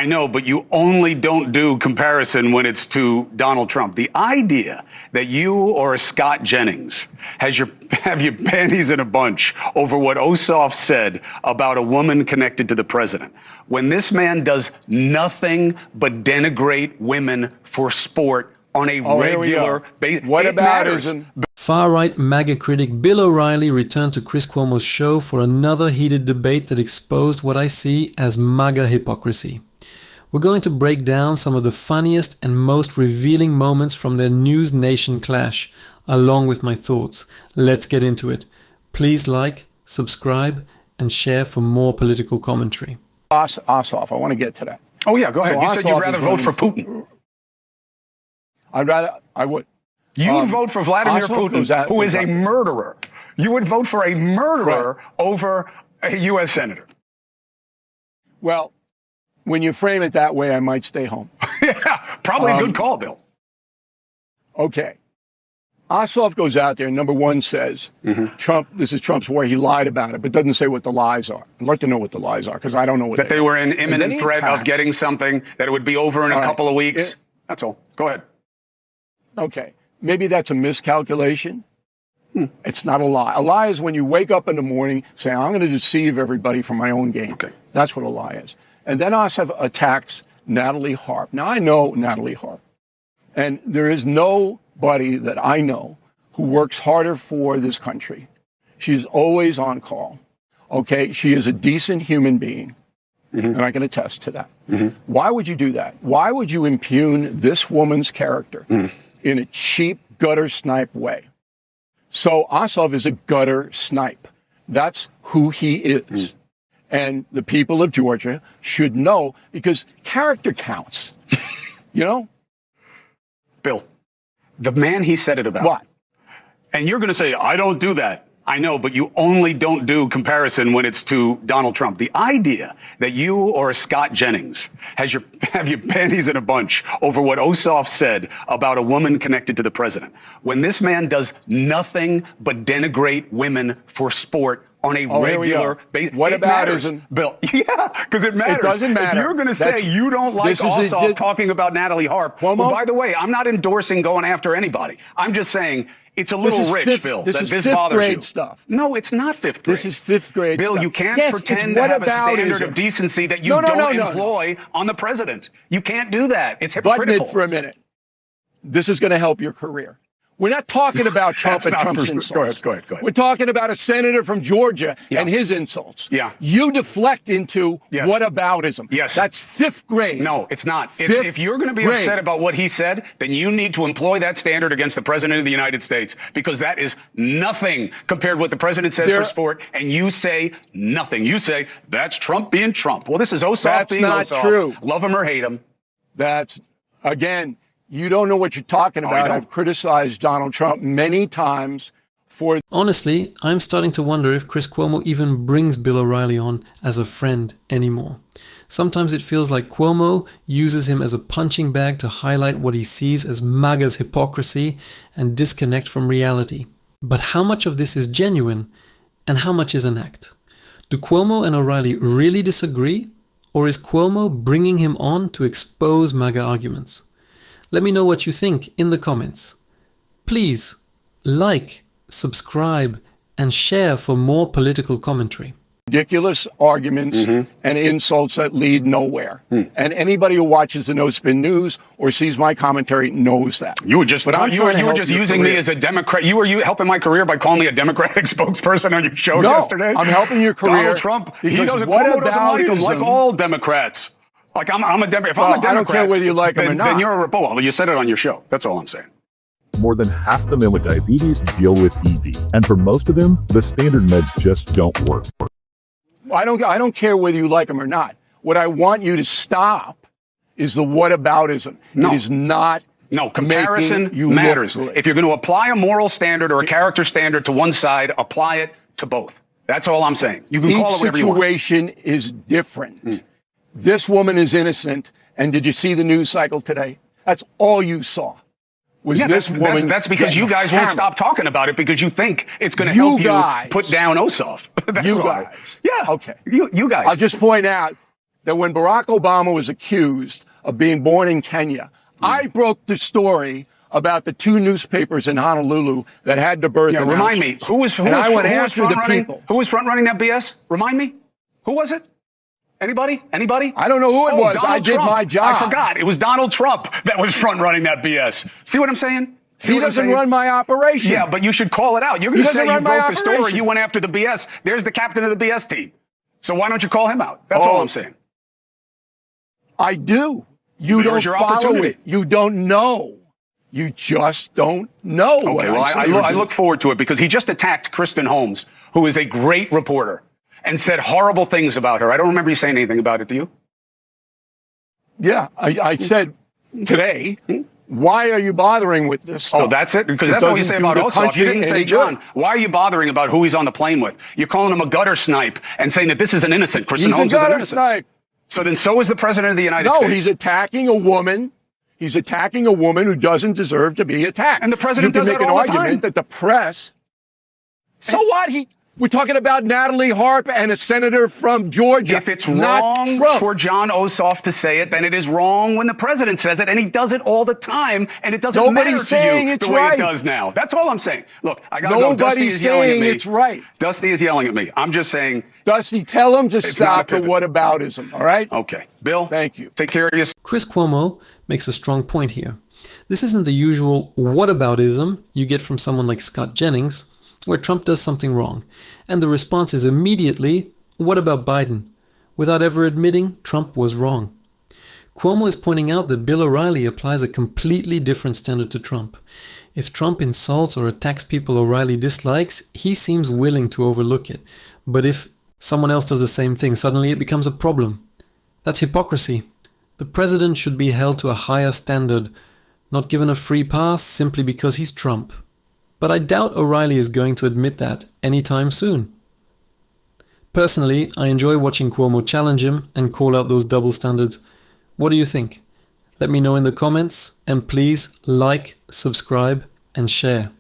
I know, but you only don't do comparison when it's to Donald Trump. The idea that you or Scott Jennings have your panties in a bunch over what Ossoff said about a woman connected to the president, when this man does nothing but denigrate women for sport on a regular basis. What about ism? Far-right MAGA critic Bill O'Reilly returned to Chris Cuomo's show for another heated debate that exposed what I see as MAGA hypocrisy. We're going to break down some of the funniest and most revealing moments from their News Nation clash, along with my thoughts. Let's get into it. Please like, subscribe, and share for more political commentary. Ossoff, I want to get to that. Oh yeah, go ahead. So you said you'd rather vote for Putin. I would. You would vote for Vladimir Putin, who is a murderer. You would vote for a murderer over a U.S. senator. Well, when you frame it that way, I might stay home. Yeah, probably a good call, Bill. Okay. Ossoff goes out there and number one says, Trump, this is Trump's war. He lied about it, but doesn't say what the lies are. I'd like to know what the lies are because I don't know what they were in imminent threat of getting something, that it would be over in a couple of weeks. That's all. Go ahead. Okay. Maybe that's a miscalculation. It's not a lie. A lie is when you wake up in the morning saying, I'm going to deceive everybody for my own gain. Okay. That's what a lie is. And then Ossoff attacks Natalie Harp. Now, I know Natalie Harp. And there is nobody that I know who works harder for this country. She's always on call. Okay? She is a decent human being. And I can attest to that. Why would you do that? Why would you impugn this woman's character in a cheap, gutter snipe way? So Ossoff is a gutter snipe. That's who he is. And the people of Georgia should know because character counts. You know? Bill, the man he said it about. What? And you're going to say, I don't do that. I know, but you only don't do comparison when it's to Donald Trump. The idea that you or Scott Jennings have your panties in a bunch over what Ossoff said about a woman connected to the president, when this man does nothing but denigrate women for sport on a regular basis. What about ism? Bill? Yeah, because it matters. It doesn't matter. If you're going to say you don't like Ossoff talking about Natalie Harp, Cuomo? Well, by the way, I'm not endorsing going after anybody. I'm just saying it's a little rich, Bill. This is fifth grade stuff. No, it's not fifth grade. This is fifth grade Bill, stuff. you can't pretend to have a standard of decency that you don't employ on the president. You can't do that. It's hypocritical. Button it for a minute. This is going to help your career. We're not talking about Trump and Trump's insults. Go ahead. We're talking about a senator from Georgia and his insults. Yeah. You deflect into whataboutism. Yes. That's fifth grade. No, it's not. If you're going to be upset about what he said, then you need to employ that standard against the president of the United States because that is nothing compared to what the president says for sport, and you say nothing. You say, that's Trump being Trump. Well, this is Ossoff being Ossoff. That's not true. Love him or hate him. That's, again... You don't know what you're talking about. I've criticized Donald Trump many times for... Honestly, I'm starting to wonder if Chris Cuomo even brings Bill O'Reilly on as a friend anymore. Sometimes it feels like Cuomo uses him as a punching bag to highlight what he sees as MAGA's hypocrisy and disconnect from reality. But how much of this is genuine and how much is an act? Do Cuomo and O'Reilly really disagree? Or is Cuomo bringing him on to expose MAGA arguments? Let me know what you think in the comments. Please like, subscribe, and share for more political commentary. Ridiculous arguments and insults that lead nowhere. And anybody who watches the No Spin News or sees my commentary knows that. You were just, you were just using me as a Democrat. You were helping my career by calling me a Democratic spokesperson on your show yesterday. I'm helping your career. Donald Trump, he doesn't like him like all Democrats. Like, I'm a Democrat. If I'm a Democrat, I don't care whether you like him or not. Then you're a Republican. Well, you said it on your show. That's all I'm saying. More than half the men with diabetes deal with ED. And for most of them, the standard meds just don't work. I don't care whether you like him or not. What I want you to stop is the whataboutism. No. It is not. No, comparison matters. If you're going to apply a moral standard or a character standard to one side, apply it to both. That's all I'm saying. You can call it whatever you want. Each situation is different. This woman is innocent. And did you see the news cycle today? That's all you saw. That's because you guys won't stop talking about it because you think it's going to help you put down Ossoff. You guys. Yeah. Okay. You guys. I'll just point out that when Barack Obama was accused of being born in Kenya, I broke the story about the 2 newspapers in Honolulu that had the birth announcements. Remind me, who was I went after the people. Who was front running that BS? Remind me. Who was it? Anybody? Anybody? I don't know who it was. Donald I did Trump. my job. I forgot. It was Donald Trump that was front running that BS. See what I'm saying? He doesn't run my operation. Yeah, but you should call it out. You're going to say you broke the story. operation. You went after the BS. There's the captain of the BS team. So why don't you call him out? That's all I'm saying. I do. You don't follow it. You don't know. You just don't know. Okay, well, I look forward to it because he just attacked Kristen Holmes, who is a great reporter, and said horrible things about her. I don't remember you saying anything about it, do you? Yeah, I said today, why are you bothering with this stuff? Oh, that's it? Because that's what you say about Ossoff. You didn't say, John, why are you bothering about who he's on the plane with? You're calling him a gutter snipe and saying that this is an innocent. Kristen Holmes is an innocent. Snipe. So then so is the president of the United States. No, he's attacking a woman. He's attacking a woman who doesn't deserve to be attacked. And the president does that all the time. You can make an argument that the press... So what? We're talking about Natalie Harp and a senator from Georgia. If it's wrong for Jon Ossoff to say it, then it is wrong when the president says it, and he does it all the time, and it doesn't matter to you the way it does now. That's all I'm saying. Look, I got to go. Dusty is yelling at me. It's right. Dusty is yelling at me. I'm just saying. Dusty, tell him to stop the whataboutism, all right? Okay. Bill, thank you. Take care of yourself. Chris Cuomo makes a strong point here. This isn't the usual whataboutism you get from someone like Scott Jennings, where Trump does something wrong, and the response is immediately, what about Biden? Without ever admitting Trump was wrong. Cuomo is pointing out that Bill O'Reilly applies a completely different standard to Trump. If Trump insults or attacks people O'Reilly dislikes, he seems willing to overlook it. But if someone else does the same thing, suddenly it becomes a problem. That's hypocrisy. The president should be held to a higher standard, not given a free pass simply because he's Trump. But I doubt O'Reilly is going to admit that anytime soon. Personally, I enjoy watching Cuomo challenge him and call out those double standards. What do you think? Let me know in the comments, and please like, subscribe, and share.